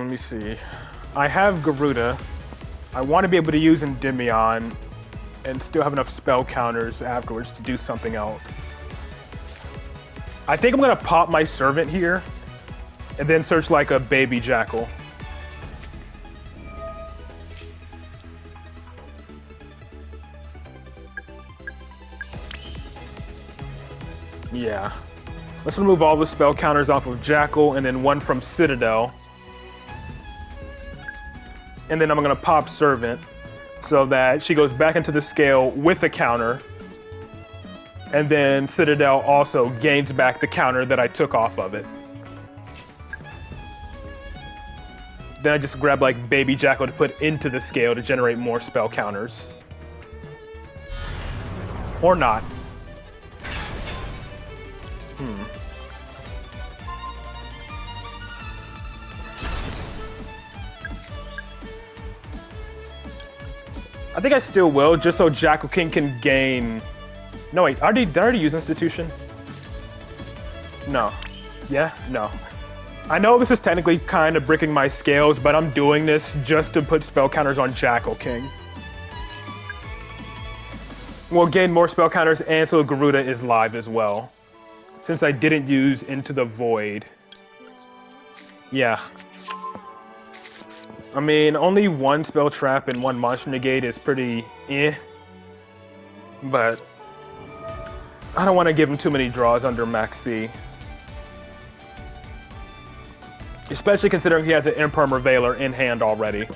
Let me see. I have Garuda. I want to be able to use Endymion and still have enough spell counters afterwards to do something else. I think I'm gonna pop my Servant here and then search like a baby jackal. Yeah. Let's remove all the spell counters off of Jackal and then one from Citadel. And then I'm gonna pop Servant so that she goes back into the scale with a counter. And then Citadel also gains back the counter that I took off of it. Then I just grab like Baby Jackal to put into the scale to generate more spell counters. Or not. I think I still will, just so Jackal King can gain... No, wait, did I already use Institution? No. Yeah? No. I know this is technically kind of bricking my scales, but I'm doing this just to put spell counters on Jackal King. We'll gain more spell counters, and so Garuda is live as well. Since I didn't use Into the Void. Yeah. I mean, only one spell trap and one monster negate is pretty eh. But I don't want to give him too many draws under Max C. Especially considering he has an Imperm Revealer in hand already.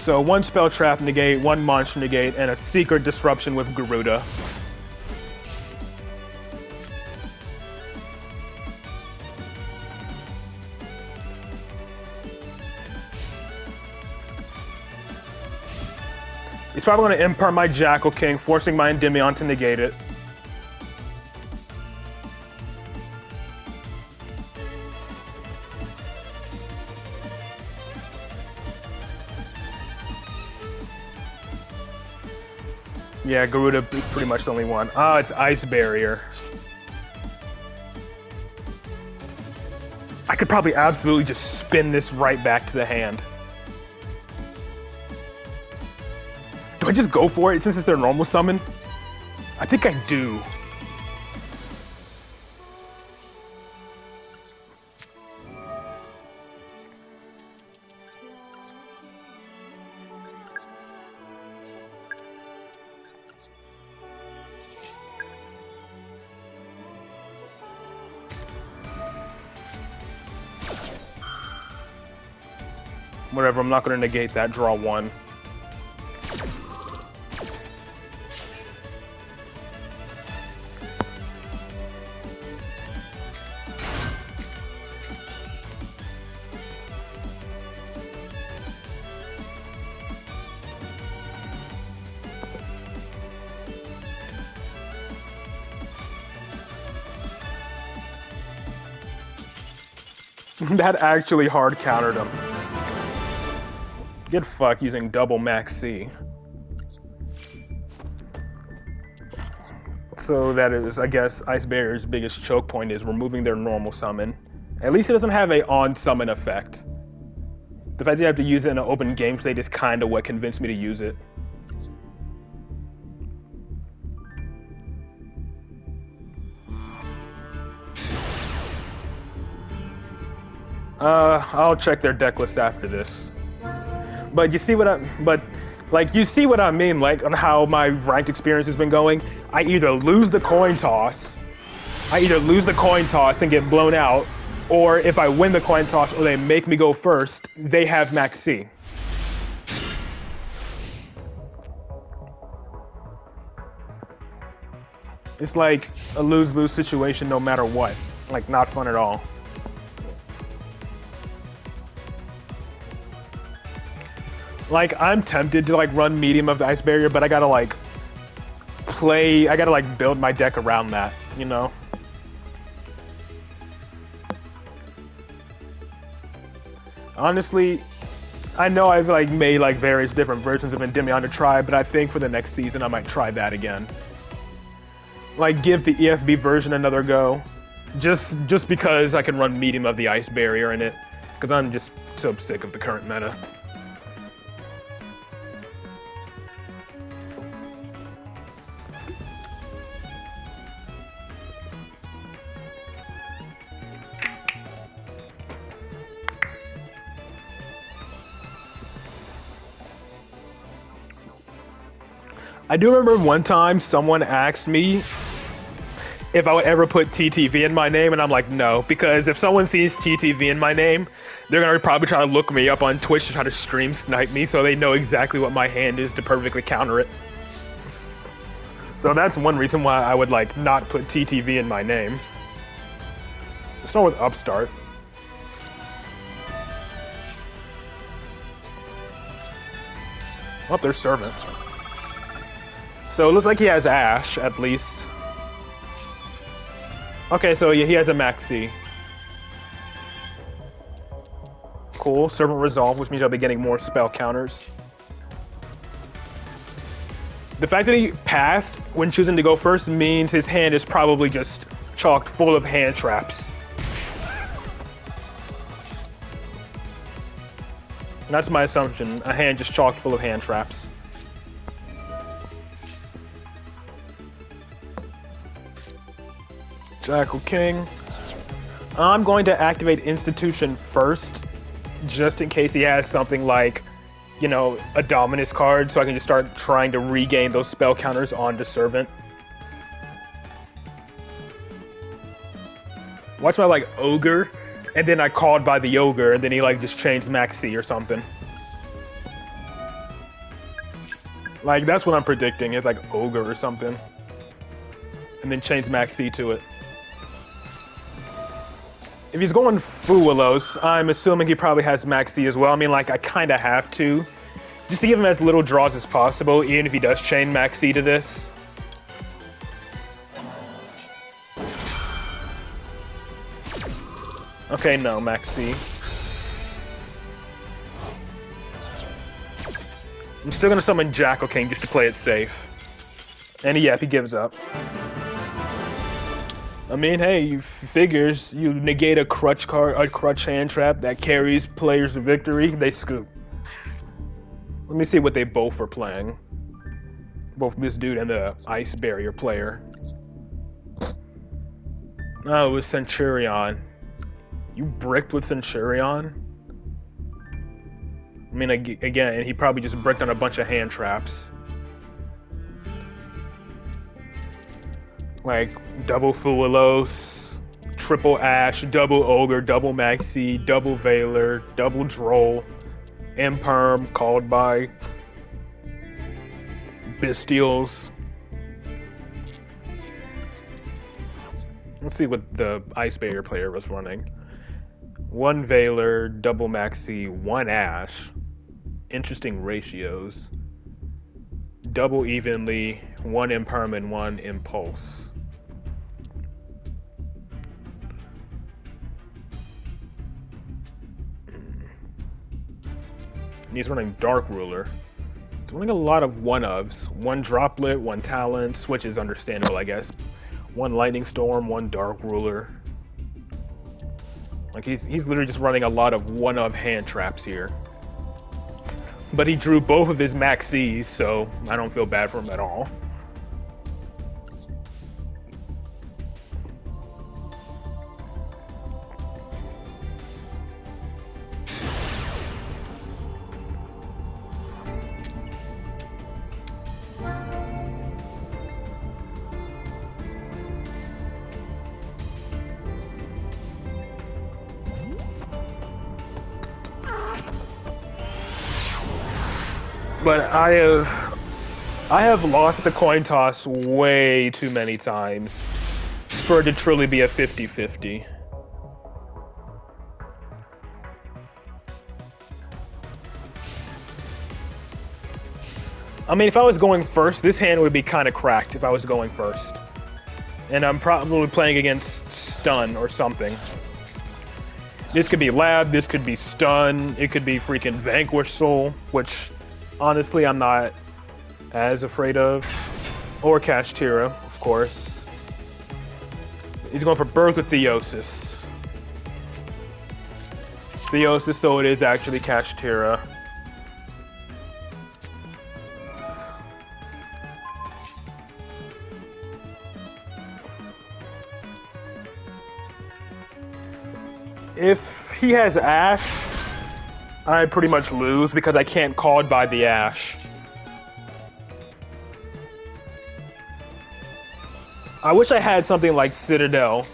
So one spell trap negate, one monster negate, and a secret disruption with Garuda. He's probably going to Imperm my Jackal King, forcing my Endymion to negate it. Yeah, Garuda pretty much the only one. Ah, it's Ice Barrier. I could probably absolutely just spin this right back to the hand. Do I just go for it since it's their normal summon? I think I do. Whatever, I'm not going to negate that, draw one. That actually hard countered him. Get fucked using double Max C. So that is, I guess, Ice Barrier's biggest choke point is removing their normal summon. At least it doesn't have a on-summon effect. The fact that you have to use it in an open game state is kind of what convinced me to use it. I'll check their deck list after this. But you see what you see what I mean, like, on how my ranked experience has been going? I either lose the coin toss and get blown out, or if I win the coin toss or they make me go first, they have Max C. It's like a lose-lose situation no matter what. Like, not fun at all. Like, I'm tempted to like run medium of the Ice Barrier, but I gotta like build my deck around that, you know? Honestly, I know I've like made like various different versions of Endymion to try, but I think for the next season I might try that again. Like, give the EFB version another go. Just because I can run medium of the ice barrier in it, because I'm just so sick of the current meta. I do remember one time someone asked me if I would ever put TTV in my name, and I'm like, no, because if someone sees TTV in my name, they're gonna probably try to look me up on Twitch to try to stream snipe me, so they know exactly what my hand is to perfectly counter it. So that's one reason why I would like not put TTV in my name. Let's start with Upstart. Oh, there's Servants. So it looks like he has Ash, at least. Okay, so yeah, he has a Maxi. Cool, Servant Resolve, which means I'll be getting more spell counters. The fact that he passed when choosing to go first means his hand is probably just chocked full of hand traps. That's my assumption, a hand just chocked full of hand traps. Jackal King. I'm going to activate Institution first, just in case he has something like, you know, a Dominus card, so I can just start trying to regain those spell counters onto Servant. Watch my, like, Ogre, and then I called by the Ogre, and then he, like, just changed Maxi or something. Like, that's what I'm predicting, is like Ogre or something. And then change Maxi to it. If he's going Fuelos, I'm assuming he probably has Maxi as well. I mean, like, I kind of have to. Just to give him as little draws as possible, even if he does chain Maxi to this. Okay, no, Maxi. I'm still gonna summon Jackal King just to play it safe. And yeah, he gives up. I mean, hey, figures, you negate a crutch card, a crutch hand trap that carries players to victory, they scoop. Let me see what they both are playing. Both this dude and the ice barrier player. Oh, it was Centurion. You bricked with Centurion? I mean, again, he probably just bricked on a bunch of hand traps. Like, double Fuelos, triple Ash, double Ogre, double Maxi, double Veiler, double Droll, Imperm, called by Bestials. Let's see what the Ice Barrier player was running. One Veiler, double Maxi, one Ash. Interesting ratios. Double Evenly, one Imperm, and one Impulse. He's running Dark Ruler. He's running a lot of one-ofs. One Droplet, one Talent, which is understandable, I guess. One Lightning Storm, one Dark Ruler. Like, he's literally just running a lot of one-of hand traps here. But he drew both of his Maxis, so I don't feel bad for him at all. But I have lost the coin toss way too many times for it to truly be a 50-50. I mean, if I was going first, this hand would be kind of cracked if I was going first. And I'm probably playing against Stun or something. This could be Lab, this could be Stun, it could be freaking Vanquish Soul, which honestly I'm not as afraid of. Or Kashtira, of course. He's going for Birth of Theosis. Theosis, so it is actually Kashtira. If he has Ash, I pretty much lose because I can't called by the Ash. I wish I had something like Citadel.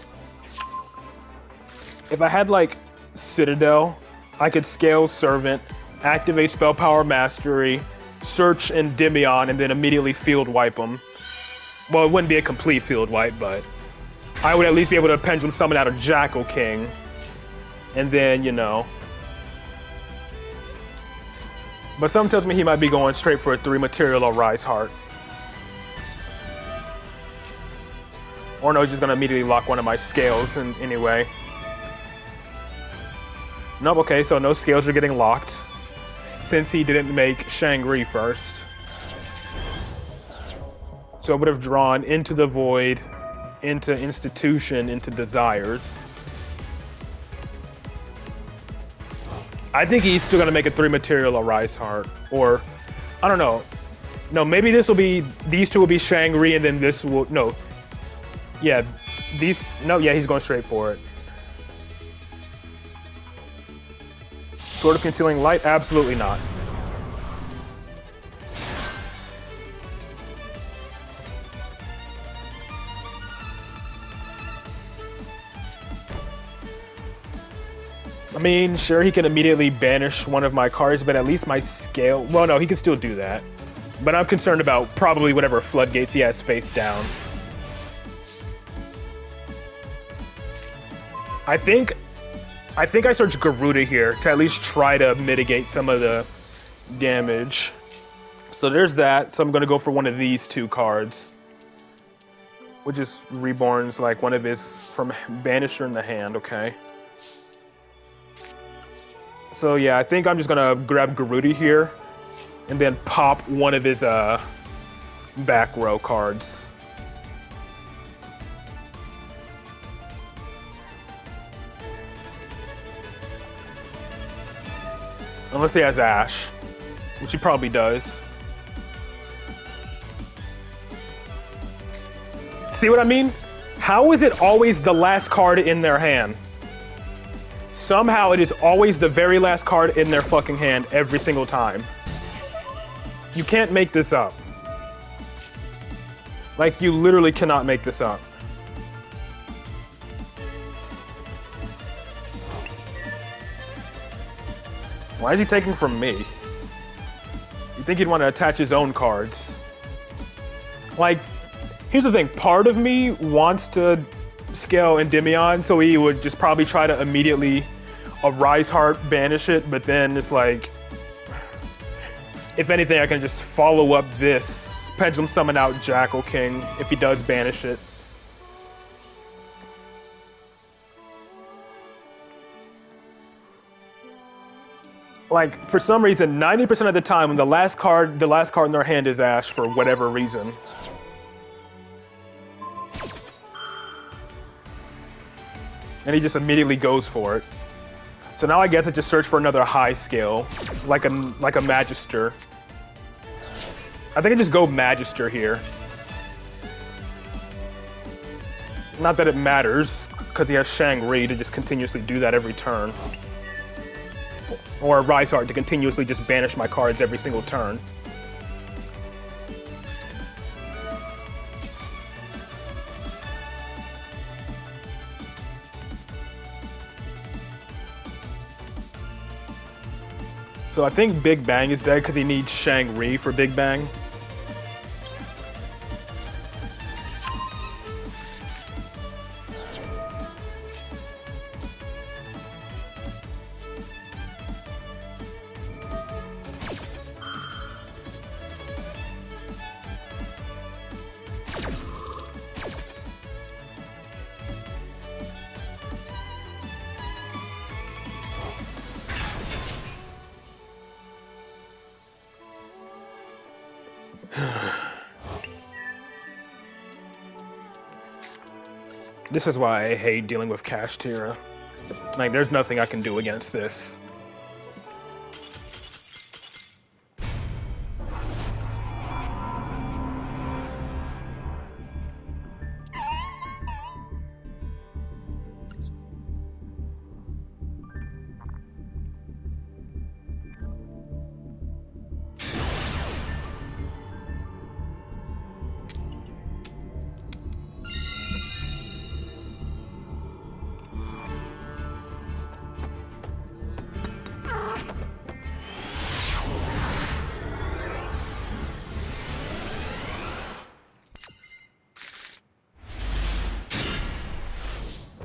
If I had like Citadel, I could scale Servant, activate Spell Power Mastery, search Endymion, and then immediately field wipe them. Well, it wouldn't be a complete field wipe, but I would at least be able to pendulum summon out a Jackal King. And then, you know. But something tells me he might be going straight for a 3 material or Rise Heart. Or no, he's just gonna immediately lock one of my scales in anyway. Nope, okay, so no scales are getting locked. Since he didn't make Shangri first. So I would have drawn into the Void, into Institution, into Desires. I think he's still gonna make a 3 material Arise Heart, or I don't know. No, maybe this will be, these two will be Shangri, and then this will, no. Yeah, these, no, yeah, he's going straight for it. Sword of Concealing Light? Absolutely not. I mean, sure, he can immediately banish one of my cards, but at least my scale... Well, no, he can still do that. But I'm concerned about probably whatever floodgates he has face down. I think I searched Garuda here to at least try to mitigate some of the damage. So there's that. So I'm going to go for one of these 2 cards. Which is Reborn's, like, one of his... From Banisher in the hand, okay. So yeah, I think I'm just gonna grab Garuda here, and then pop one of his back row cards. Unless he has Ash, which he probably does. See what I mean? How is it always the last card in their hand? Somehow it is always the very last card in their fucking hand every single time. You can't make this up. Like, you literally cannot make this up. Why is he taking from me? You think he'd want to attach his own cards? Like, here's the thing. Part of me wants to scale Endymion, so he would just probably try to immediately Rise Heart, banish it, but then it's like, if anything, I can just follow up this, pendulum summon out Jackal King if he does banish it. Like, for some reason, 90% of the time when the last card in their hand is Ash for whatever reason. And he just immediately goes for it. So now I guess I just search for another high scale, like a Magister. I think I just go Magister here. Not that it matters, because he has Shangri to just continuously do that every turn. Or Rise Heart to continuously just banish my cards every single turn. So I think Big Bang is dead because he needs Shangri for Big Bang. This is why I hate dealing with Cash Tira. Like, there's nothing I can do against this.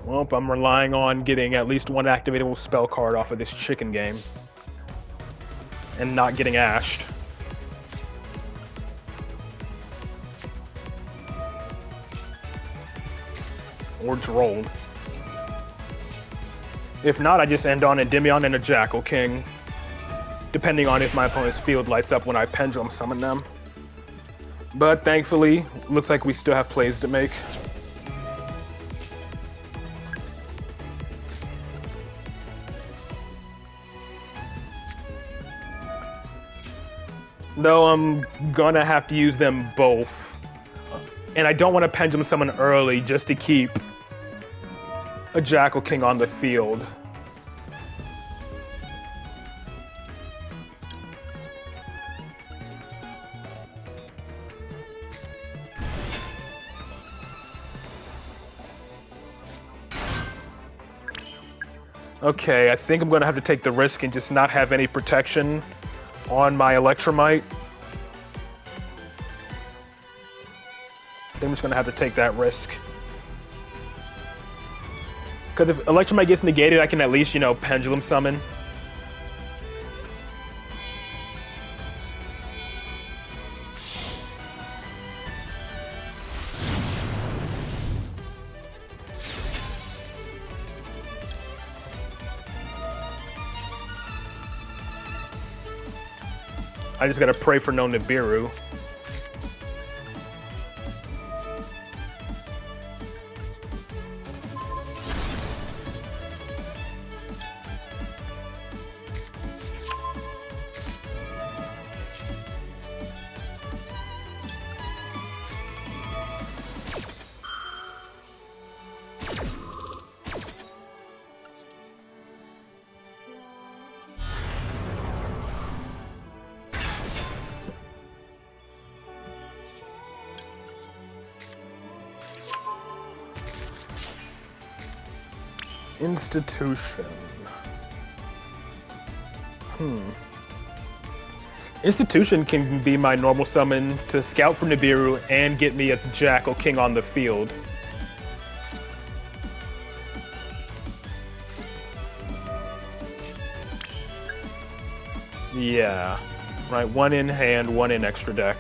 Well, I'm relying on getting at least one activatable spell card off of this chicken game. And not getting ashed. Or drolled. If not, I just end on Endymion and a Jackal King. Depending on if my opponent's field lights up when I pendulum summon them. But thankfully, looks like we still have plays to make. Though I'm gonna have to use them both. And I don't want to pendulum summon early just to keep a Jackal King on the field. Okay, I think I'm gonna have to take the risk and just not have any protection on my Electromite. I think I'm just gonna have to take that risk. Because if Electromite gets negated, I can at least, you know, pendulum summon. I just gotta pray for no Nibiru. Institution. Institution can be my normal summon to scout for Nibiru and get me a Jackal King on the field. Yeah. Right, one in hand, one in extra deck.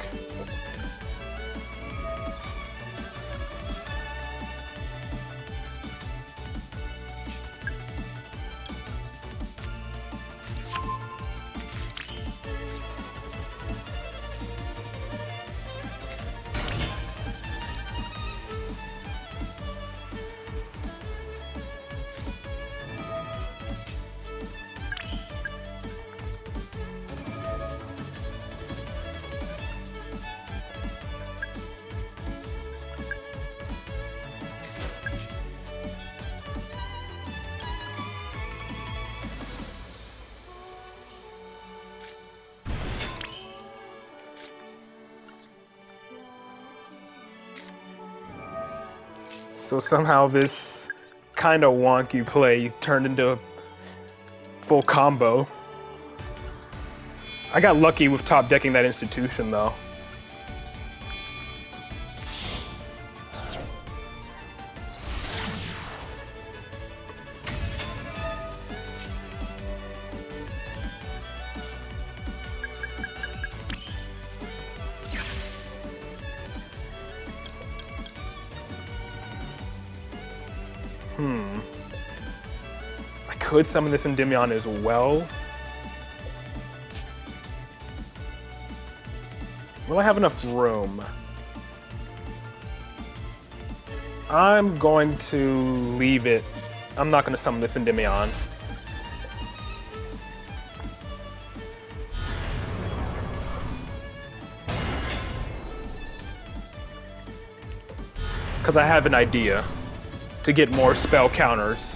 So somehow this kind of wonky play turned into a full combo. I got lucky with top decking that institution though. I could summon this Endymion as well. Will I have enough room? I'm going to leave it. I'm not going to summon this Endymion. Because I have an idea to get more spell counters.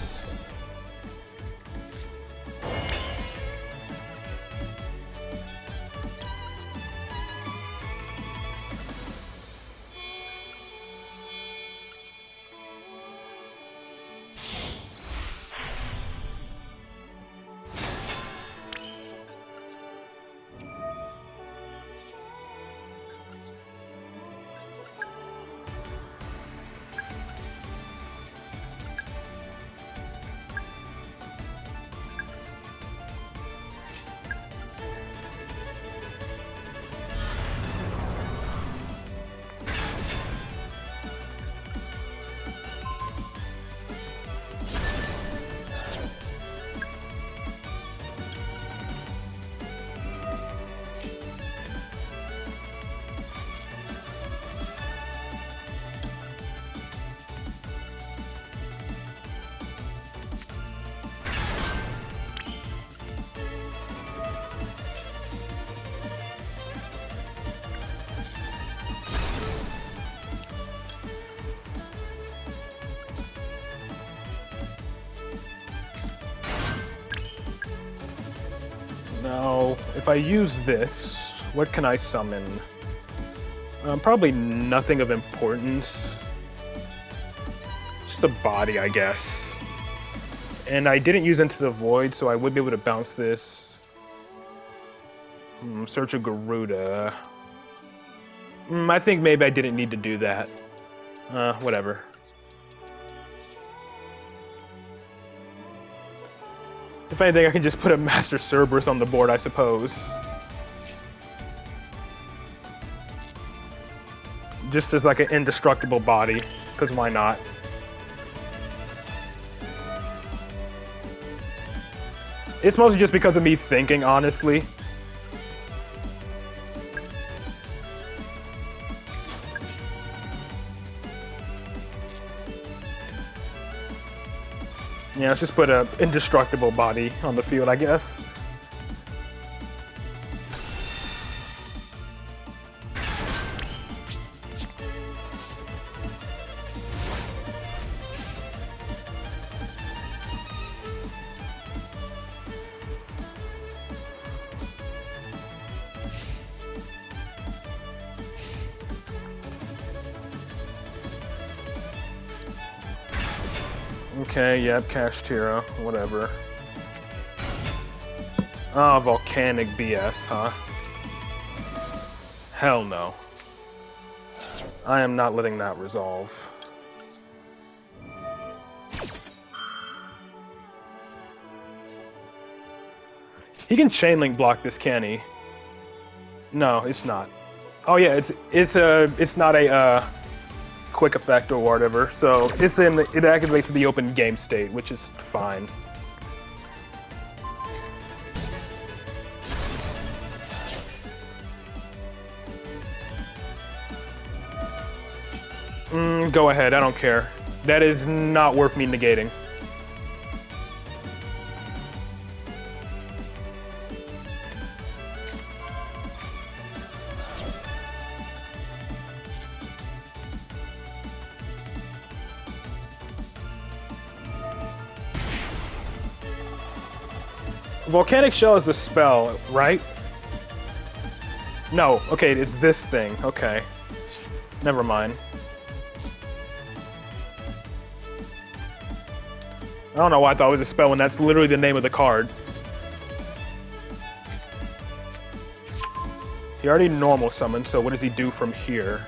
Now, if I use this, what can I summon? Probably nothing of importance. Just a body, I guess. And I didn't use Into the Void, so I would be able to bounce this. Search of Garuda. I think maybe I didn't need to do that. Whatever. If anything, I can just put a Master Cerberus on the board, I suppose. Just as like an indestructible body, because why not? It's mostly just because of me thinking, honestly. Yeah, let's just put an indestructible body on the field, I guess. Okay, yep, Cached Hero, whatever. Ah, volcanic BS, huh? Hell no. I am not letting that resolve. He can chain link block this, can he? No, it's not. Oh yeah, it's not a quick effect or whatever, so it activates the open game state, which is fine. Go ahead, I don't care. That is not worth me negating. Volcanic Shell is the spell, right? No, okay, it's this thing. Okay. Never mind. I don't know why I thought it was a spell when that's literally the name of the card. He already normal summoned, so what does he do from here?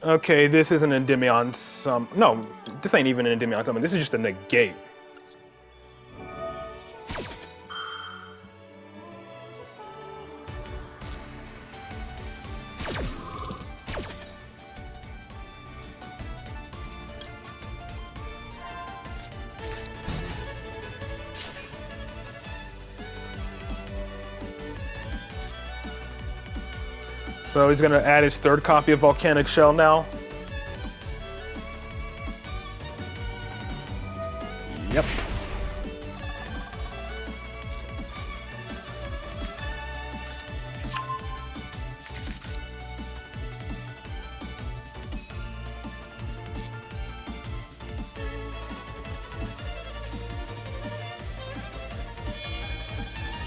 Okay, this is an Endymion summon. No, this ain't even an Endymion summon. This is just a negate. So he's gonna add his third copy of Volcanic Shell now. Yep.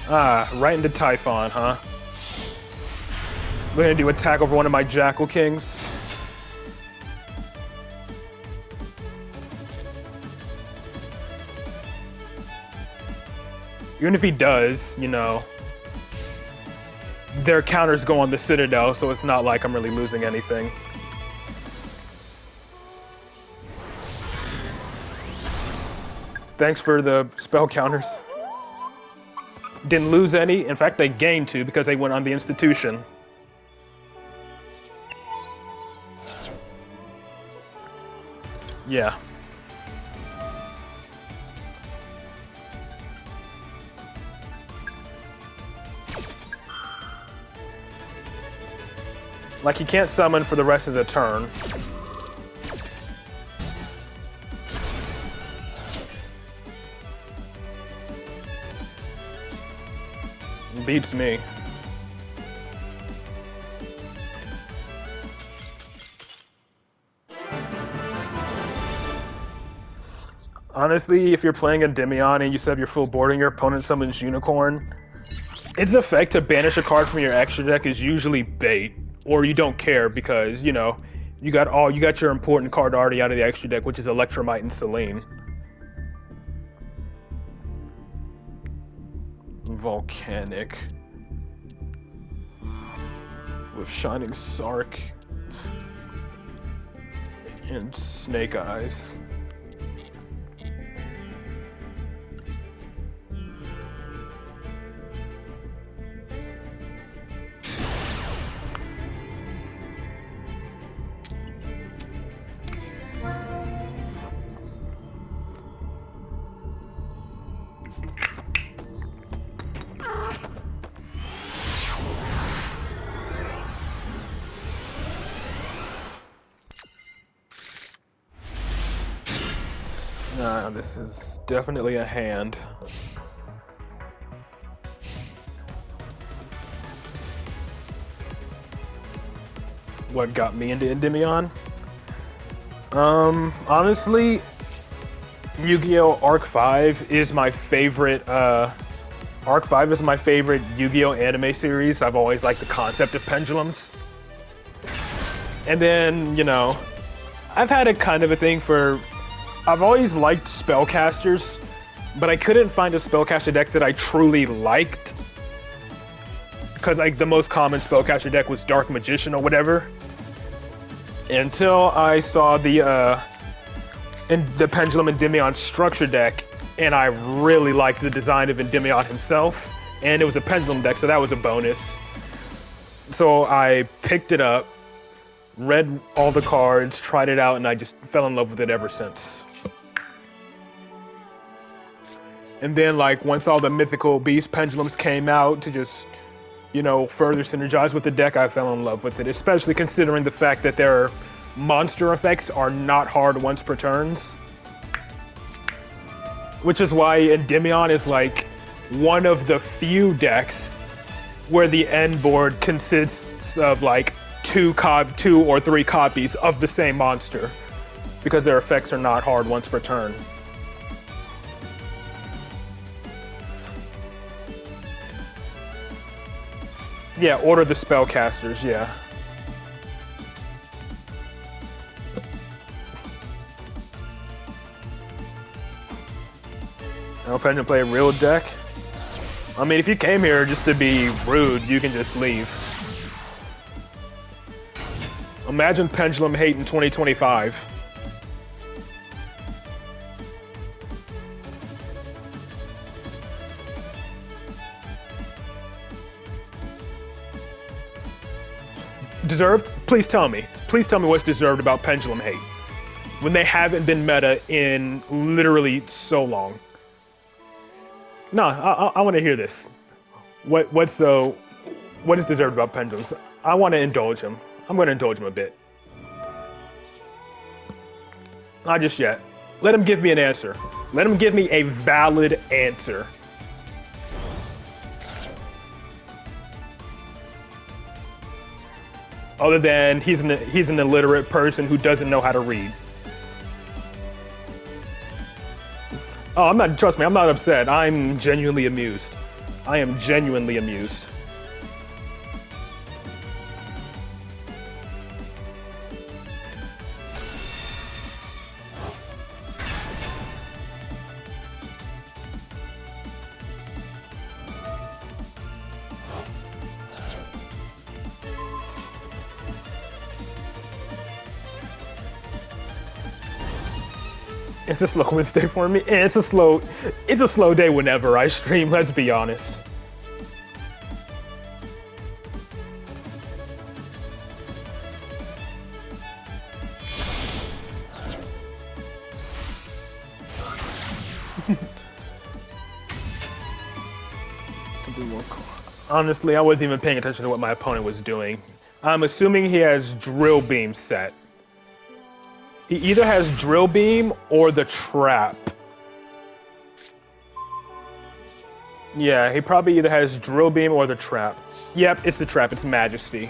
Ah, right into Typhon, huh? We're gonna do attack over one of my Jackal Kings. Even if he does, you know, their counters go on the Citadel, so it's not like I'm really losing anything. Thanks for the spell counters. Didn't lose any. In fact, they gained 2 because they went on the Institution. Yeah. Like, he can't summon for the rest of the turn. Beats me. Honestly, if you're playing Endymion and you set up your full board and your opponent summons Unicorn, its effect to banish a card from your extra deck is usually bait, or you don't care because, you know, you got your important card already out of the extra deck, which is Electromite and Selene. Volcanic with Shining Sark and Snake Eyes. This is definitely a hand. What got me into Endymion? Honestly, Yu-Gi-Oh! Arc 5 is my favorite, Arc 5 is my favorite Yu-Gi-Oh! Anime series. I've always liked the concept of pendulums. And then, you know, I've had a kind of a thing for... I've always liked spellcasters, but I couldn't find a spellcaster deck that I truly liked. Because, like, the most common spellcaster deck was Dark Magician or whatever. Until I saw the Pendulum Endymion structure deck, and I really liked the design of Endymion himself. And it was a Pendulum deck, so that was a bonus. So I picked it up, read all the cards, tried it out, and I just fell in love with it ever since. And then, like, once all the Mythical Beast Pendulums came out to just, you know, further synergize with the deck, I fell in love with it, especially considering the fact that their monster effects are not hard once per turns. Which is why Endymion is, like, one of the few decks where the end board consists of, like, 2 or 3 copies of the same monster, because their effects are not hard once per turn. Yeah, order the spellcasters, yeah. I'm planning to play a real deck. I mean, if you came here just to be rude, you can just leave. Imagine Pendulum hate in 2025. Deserved? Please tell me. Please tell me what's deserved about Pendulum hate. When they haven't been meta in literally so long. No, I want to hear this. What's so... What is deserved about pendulums? I want to indulge him. I'm going to indulge him a bit. Not just yet. Let him give me an answer. Let him give me a valid answer. Other than he's an illiterate person who doesn't know how to read. Oh, I'm not, trust me, I'm not upset. I'm genuinely amused. I am genuinely amused. It's a slow Wednesday for me. It's a slow day whenever I stream, let's be honest. Something more cool. Honestly, I wasn't even paying attention to what my opponent was doing. I'm assuming he has Drill Beam set. He either has Drill Beam or the Trap. Yeah, he probably either has Drill Beam or the Trap. Yep, it's the Trap, it's Majesty.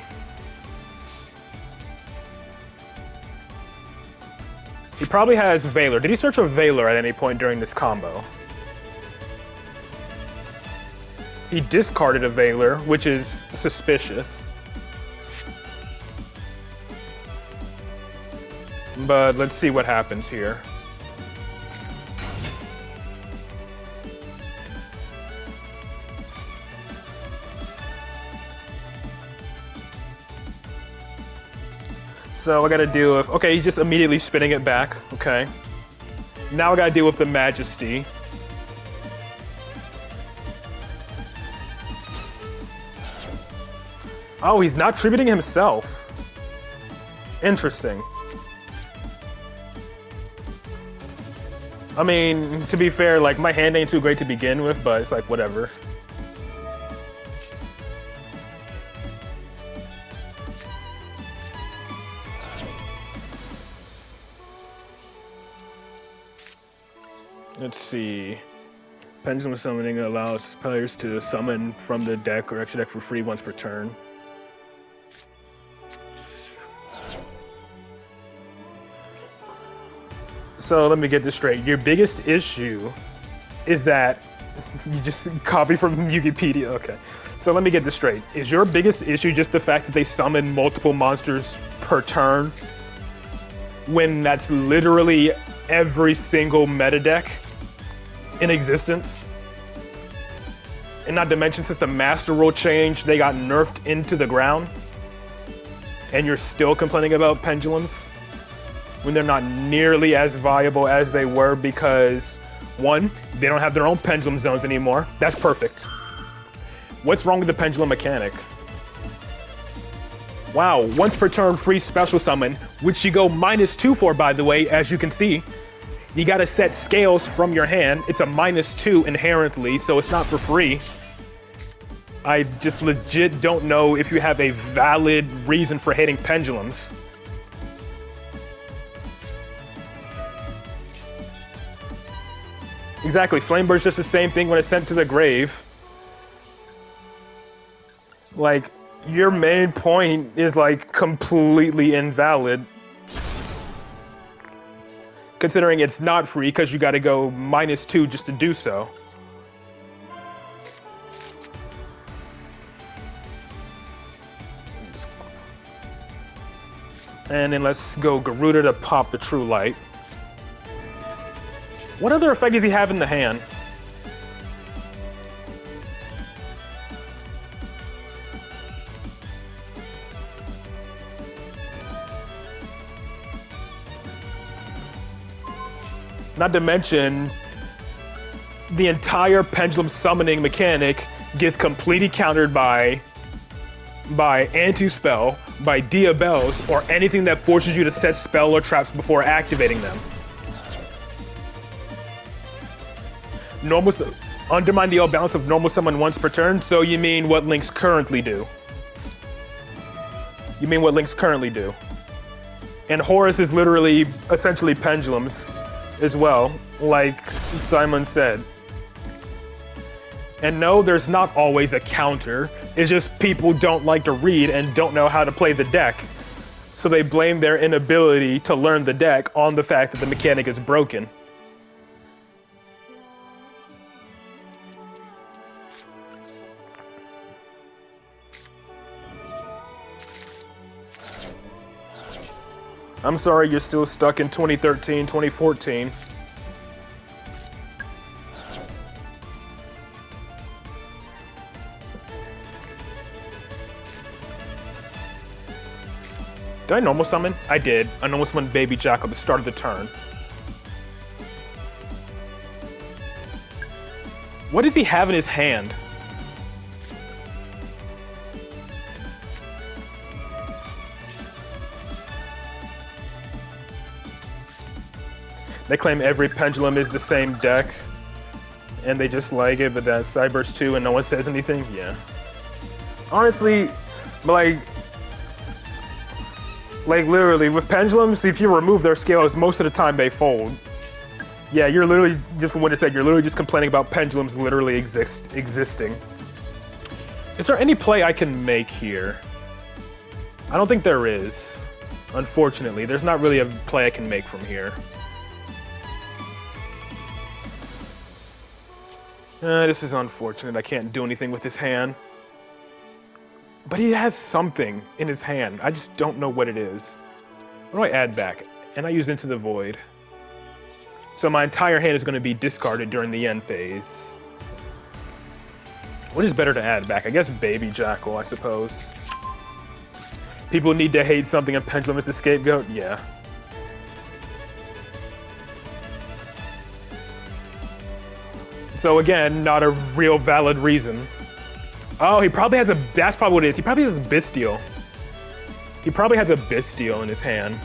He probably has Valor. Did he search a Valor at any point during this combo? He discarded a Valor, which is suspicious. But let's see what happens here. So I gotta deal with, okay, he's just immediately spinning it back, okay. Now I gotta deal with the Majesty. Oh, he's not tributing himself. Interesting. I mean, to be fair, like, my hand ain't too great to begin with, but it's like, whatever. Let's see. Pendulum summoning allows players to summon from the deck or extra deck for free once per turn. So let me get this straight. Your biggest issue is that you just copy from Wikipedia. Okay. So let me get this straight. Is your biggest issue just the fact that they summon multiple monsters per turn when that's literally every single meta deck in existence? And not to mention, since the Master Rule changed, they got nerfed into the ground. And you're still complaining about pendulums when they're not nearly as viable as they were because, one, they don't have their own pendulum zones anymore. That's perfect. What's wrong with the pendulum mechanic? Wow, once per turn free special summon, which you go -2 for, by the way, as you can see. You gotta set scales from your hand. It's a -2 inherently, so it's not for free. I just legit don't know if you have a valid reason for hating pendulums. Exactly, Flamebird's just the same thing when it's sent to the grave. Like, your main point is like completely invalid. Considering it's not free because you gotta go -2 just to do so. And then let's go Garuda to pop the True Light. What other effect does he have in the hand? Not to mention, the entire pendulum summoning mechanic gets completely countered by anti-spell, by Diabels, or anything that forces you to set spell or traps before activating them. Undermine the balance of normal summon once per turn, so you mean what links currently do. You mean what links currently do? And Horus is literally essentially pendulums as well, like Simon said. And no, there's not always a counter. It's just people don't like to read and don't know how to play the deck. So they blame their inability to learn the deck on the fact that the mechanic is broken. I'm sorry you're still stuck in 2013, 2014. Did I normal summon? I did. I normal summoned Baby Jack at the start of the turn. What does he have in his hand? They claim every pendulum is the same deck, and they just like it, but that's Cyburst 2 and no one says anything? Yeah. Honestly, like literally, with pendulums, if you remove their scales, most of the time they fold. Yeah, you're literally, just from what it said, you're literally just complaining about pendulums literally existing. Is there any play I can make here? I don't think there is. Unfortunately, there's not really a play I can make from here. This is unfortunate. I can't do anything with his hand. But he has something in his hand. I just don't know what it is. What do I add back? And I use Into the Void. So my entire hand is going to be discarded during the end phase. What is better to add back? I guess Baby Jackal, I suppose. People need to hate something and Pendulum is the scapegoat? Yeah. So again, not a real valid reason. Oh, he probably has a... That's probably what it is. He probably has a Bestial. He probably has a Bestial in his hand.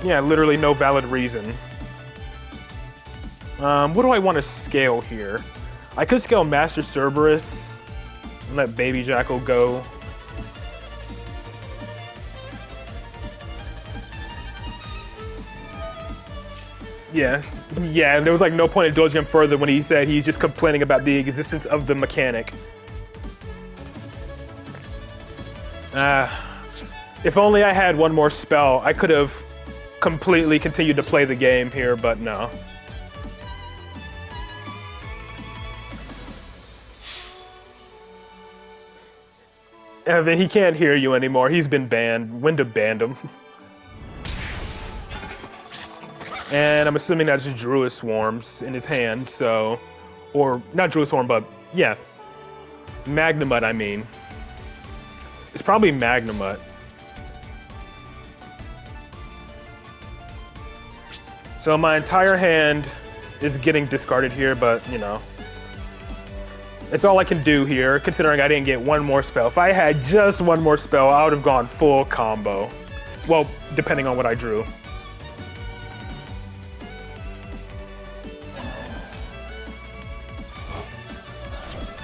Yeah, literally no valid reason. What do I want to scale here? I could scale Master Cerberus and let Baby Jackal go. Yeah, there was like no point in dodging him further when he said he's just complaining about the existence of the mechanic. If only I had one more spell, I could have completely continued to play the game here, but no. Evan, he can't hear you anymore. He's been banned. Winda banned him. And I'm assuming that's Druid Swarms in his hand, so... Or, not Druid Swarm, but, yeah. Magnemite, I mean. It's probably Magnemite. So my entire hand is getting discarded here, but, you know. It's all I can do here, considering I didn't get one more spell. If I had just one more spell, I would have gone full combo. Well, depending on what I drew.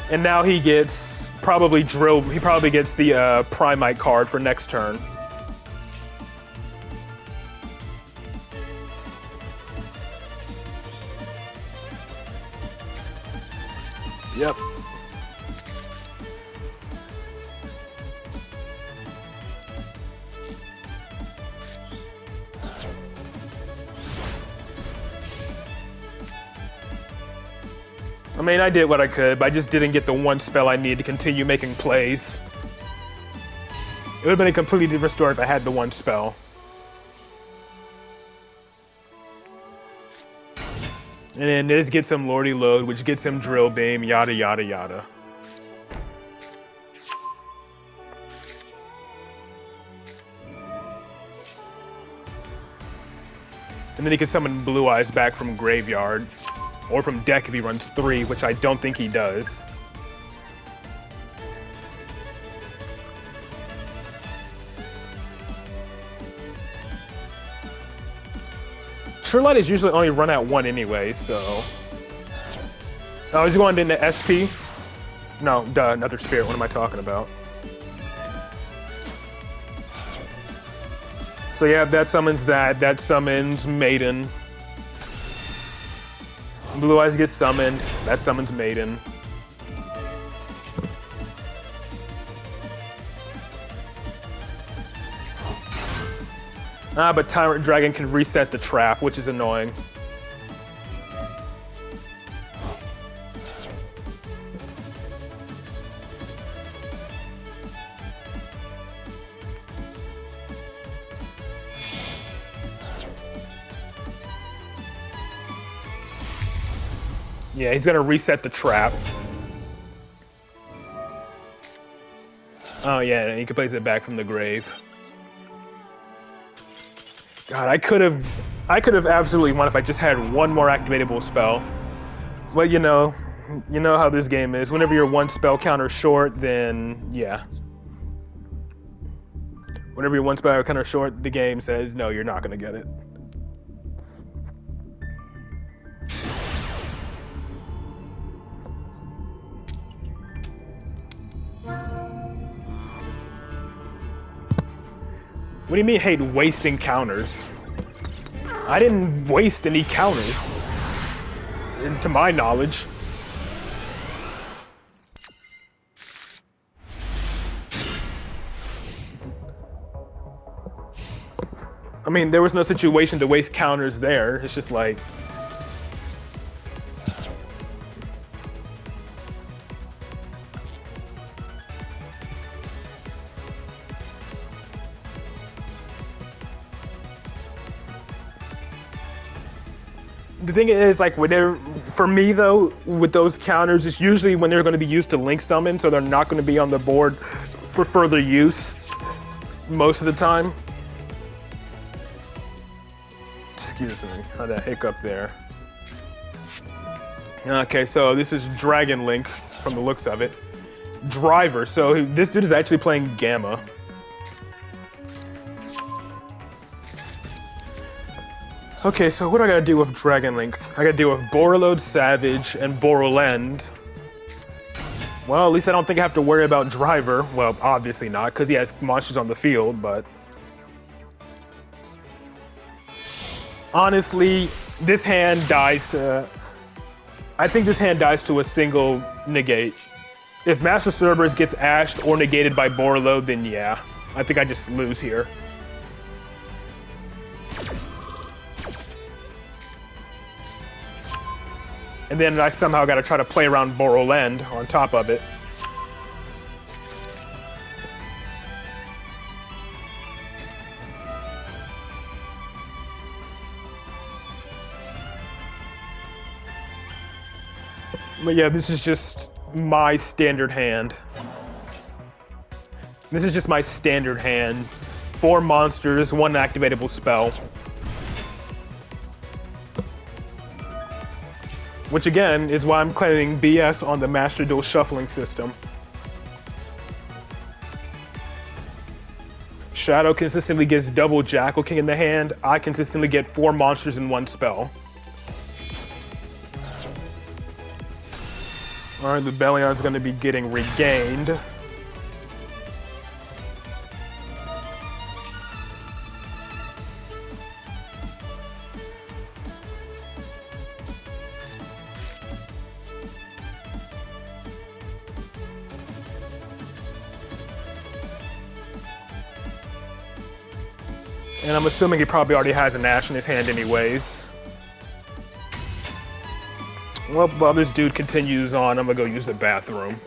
And now he gets probably Drill. He probably gets the Primite card for next turn. Yep. I mean, I did what I could, but I just didn't get the one spell I needed to continue making plays. It would have been a completely different story if I had the one spell. And then this gets him Lordy Load, which gets him Drill Beam, yada yada yada. And then he can summon Blue Eyes back from Graveyard. Or from deck if he runs 3, which I don't think he does. True Light is usually only run at 1 anyway, so... Oh, he's going into SP? No, duh, another spirit. What am I talking about? So yeah, that summons that. That summons Maiden. Blue Eyes gets summoned. That summons Maiden. Ah, but Tyrant Dragon can reset the trap, which is annoying. Yeah, he's gonna reset the trap. Oh yeah, and he can place it back from the grave. God, I could have absolutely won if I just had one more activatable spell. Well, you know how this game is. Whenever you're one spell counter short, then yeah. Whenever you're one spell counter short, the game says no, you're not gonna get it. What do you mean hate wasting counters? I didn't waste any counters, to my knowledge. I mean, there was no situation to waste counters there. It's just like... The thing is, like, for me though, with those counters, it's usually when they're going to be used to link summon, so they're not going to be on the board for further use most of the time. Excuse me, had a hiccup there. Okay, so this is Dragon Link from the looks of it. Driver, so this dude is actually playing Gamma. Okay, so what do I gotta do with Dragon Link? I gotta deal with Borreload, Savage, and Borrelend. Well, at least I don't think I have to worry about Driver. Well, obviously not, because he has monsters on the field, but... Honestly, this hand dies to... I think this hand dies to a single negate. If Master Cerberus gets ashed or negated by Borreload, then yeah. I think I just lose here. And then I somehow gotta try to play around Borrelend on top of it. But yeah, this is just my standard hand. This is just my standard hand. 4 monsters, 1 activatable spell. Which again, is why I'm claiming BS on the Master Duel shuffling system. Shadow consistently gets double Jackal King in the hand. I consistently get 4 monsters in 1 spell. Alright, the Bellion's gonna be getting regained. And I'm assuming he probably already has an Ash in his hand anyways. Well, while this dude continues on, I'm gonna go use the bathroom.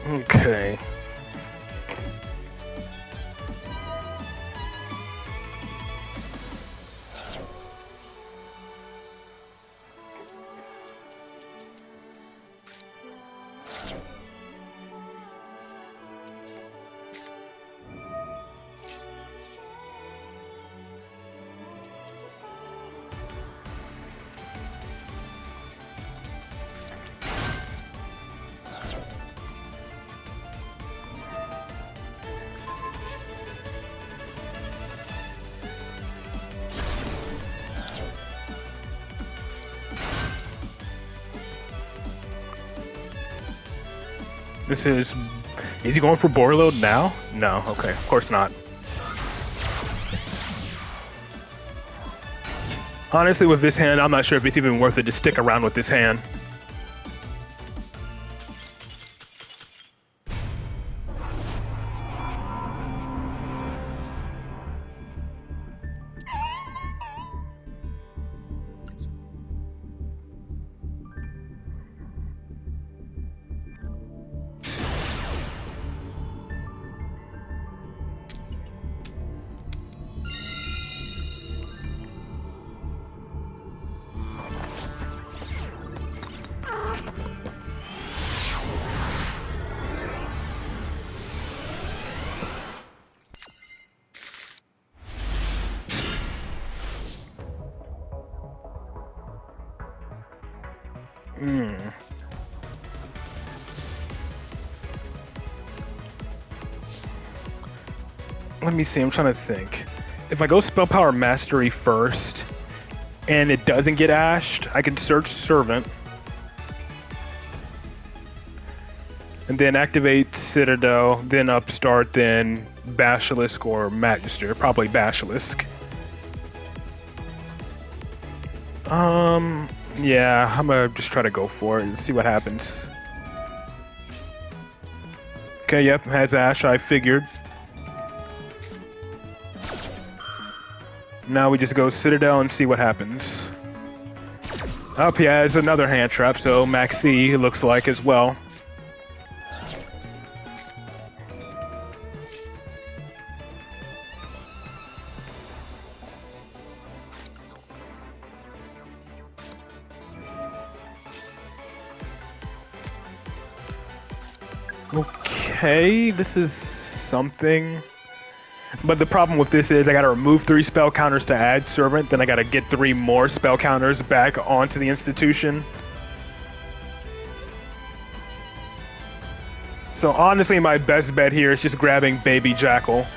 Okay. This is he going for board load now? No, okay, of course not. Honestly, with this hand, I'm not sure if it's even worth it to stick around with this hand. Let me see, I'm trying to think. If I go Spell Power Mastery first, and it doesn't get ashed, I can search Servant. And then activate Citadel, then Upstart, then Basilisk or Magister. Probably Basilisk. Yeah, I'm gonna just try to go for it and see what happens. Okay, yep, has Ash, I figured. Now we just go Citadel and see what happens. Up, he has another hand trap, so Maxi it looks like as well. Okay, this is something. But the problem with this is I gotta remove 3 spell counters to add Servant, then I gotta get 3 more spell counters back onto the institution. So honestly, my best bet here is just grabbing Baby Jackal.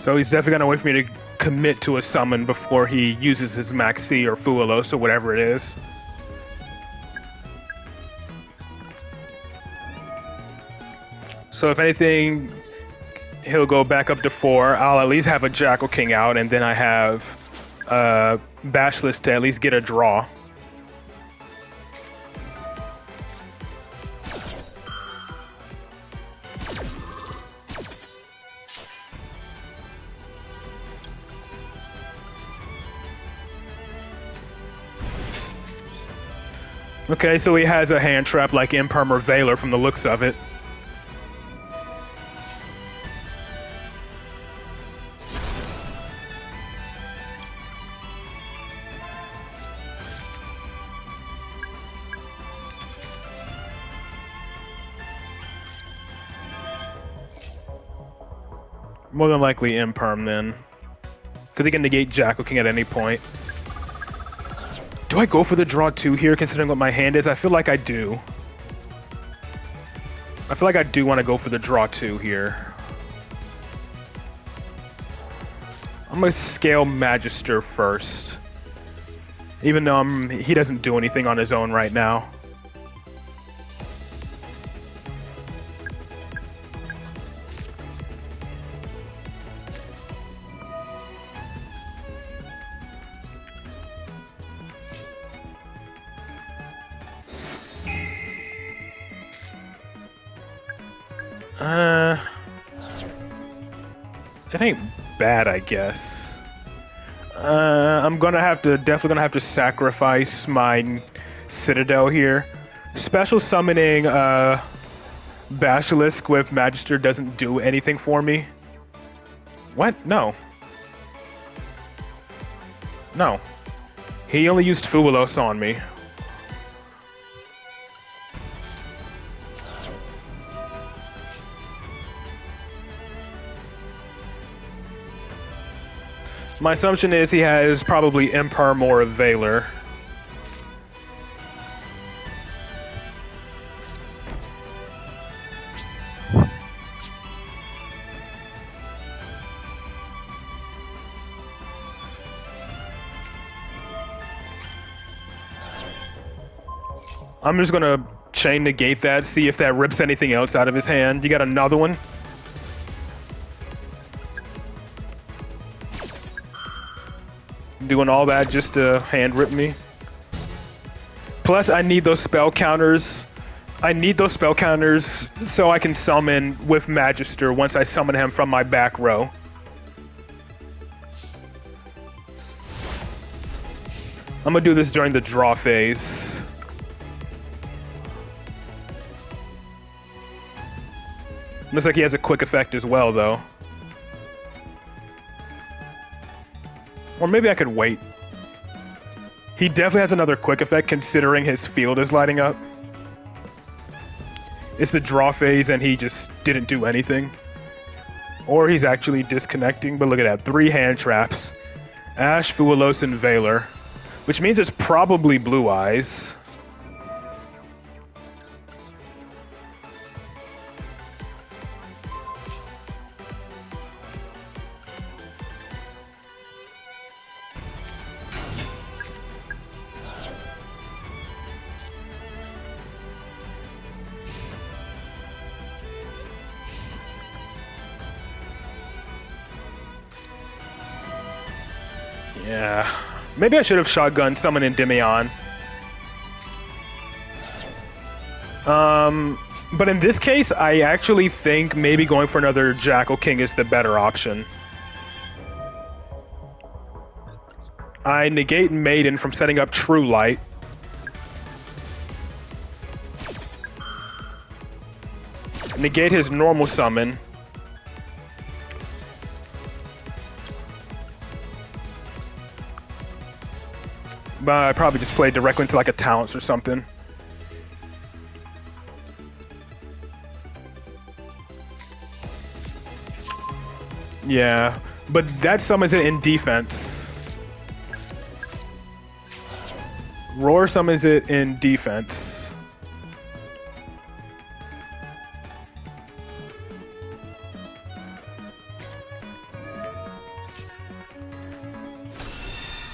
So he's definitely gonna wait for me to commit to a summon before he uses his Maxi or Fuelos or whatever it is. So if anything, he'll go back up to 4. I'll at least have a Jackal King out, and then I have Basilisk to at least get a draw. Okay, so he has a hand trap like Imperm or Veiler from the looks of it. More than likely Imperm then. Because he can negate Jackal King at any point. Do I go for the draw 2 here, considering what my hand is? I feel like I do. I feel like I do want to go for the draw 2 here. I'm going to scale Magister first. Even though he doesn't do anything on his own right now. It ain't bad, I guess. I'm definitely gonna have to sacrifice my Citadel here. Special summoning Basilisk with Magister doesn't do anything for me. What? No. No. He only used Fuelos on me. My assumption is he has probably Imperm or a Veiler. I'm just gonna chain negate that, see if that rips anything else out of his hand. You got another one? Doing all that just to hand rip me. Plus, I need those spell counters. I need those spell counters so I can summon with Magister once I summon him from my back row. I'm gonna do this during the draw phase. Looks like he has a quick effect as well, though. Or maybe I could wait. He definitely has another quick effect considering his field is lighting up. It's the draw phase and he just didn't do anything. Or he's actually disconnecting, but look at that. 3 hand traps. Ash, Fuelos, and Veiler. Which means it's probably Blue Eyes. Yeah. Maybe I should have shotgun summoned Endymion. But in this case, I actually think maybe going for another Jackal King is the better option. I negate Maiden from setting up True Light. Negate his normal summon. But I probably just played directly into like a Talents or something. Yeah, but that summons it in defense. Roar summons it in defense.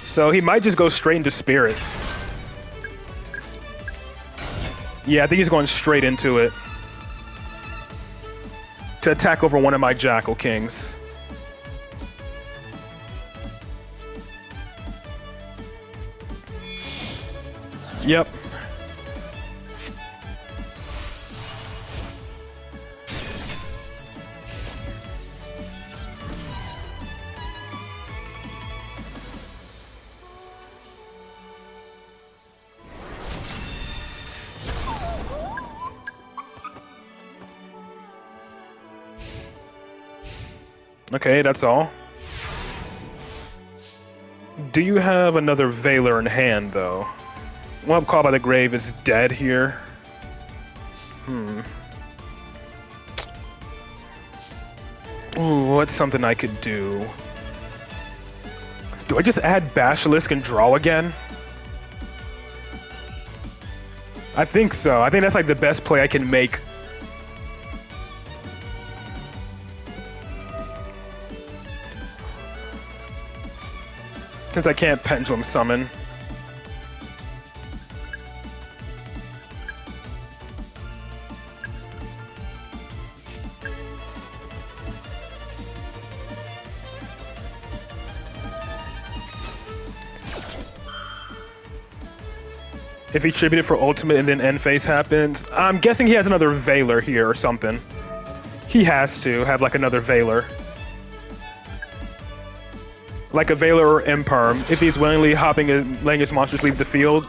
So he might just go straight into Spirit. Yeah, I think he's going straight into it. To attack over one of my Jackal Kings. Yep. Okay, that's all. Do you have another Veiler in hand, though? Well, Call by the Grave is dead here. Ooh, what's something I could do? Do I just add Basilisk and draw again? I think so. I think that's like the best play I can make. Since I can't Pendulum Summon. If he tributed for ultimate and then end phase happens, I'm guessing he has another Veiler here or something. He has to have like another Veiler. Like a Veiler or Imperm, if he's willingly hopping and letting his monsters leave the field.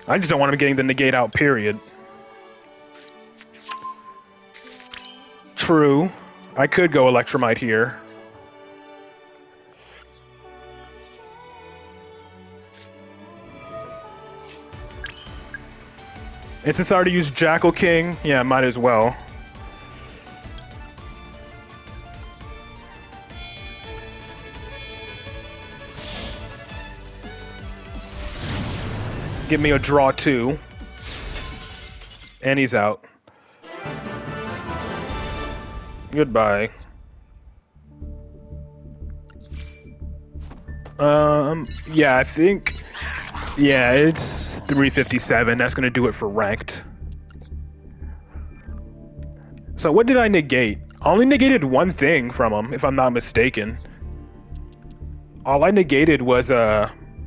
I just don't want him getting the negate out, period. True. I could go Electromite here. And since I already used Jackal King, yeah, might as well. Give me a draw 2. And he's out. Goodbye. Yeah, I think... Yeah, it's 357. That's gonna do it for ranked. So what did I negate? I only negated one thing from him, if I'm not mistaken. All I negated was,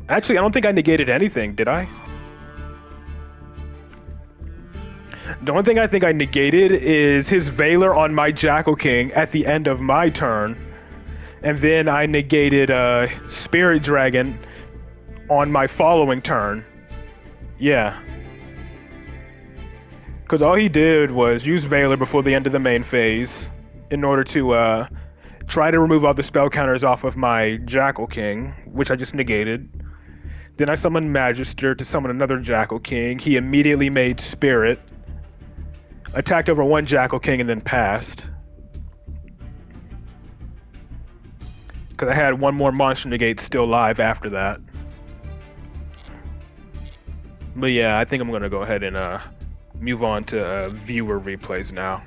Actually, I don't think I negated anything, did I? The only thing I think I negated is his Veiler on my Jackal King at the end of my turn. And then I negated Spirit Dragon on my following turn. Yeah. Because all he did was use Veiler before the end of the main phase in order to try to remove all the spell counters off of my Jackal King, which I just negated. Then I summoned Magister to summon another Jackal King. He immediately made Spirit. Attacked over one Jackal King and then passed. Because I had one more monster negate still live after that. But yeah, I think I'm going to go ahead and move on to viewer replays now.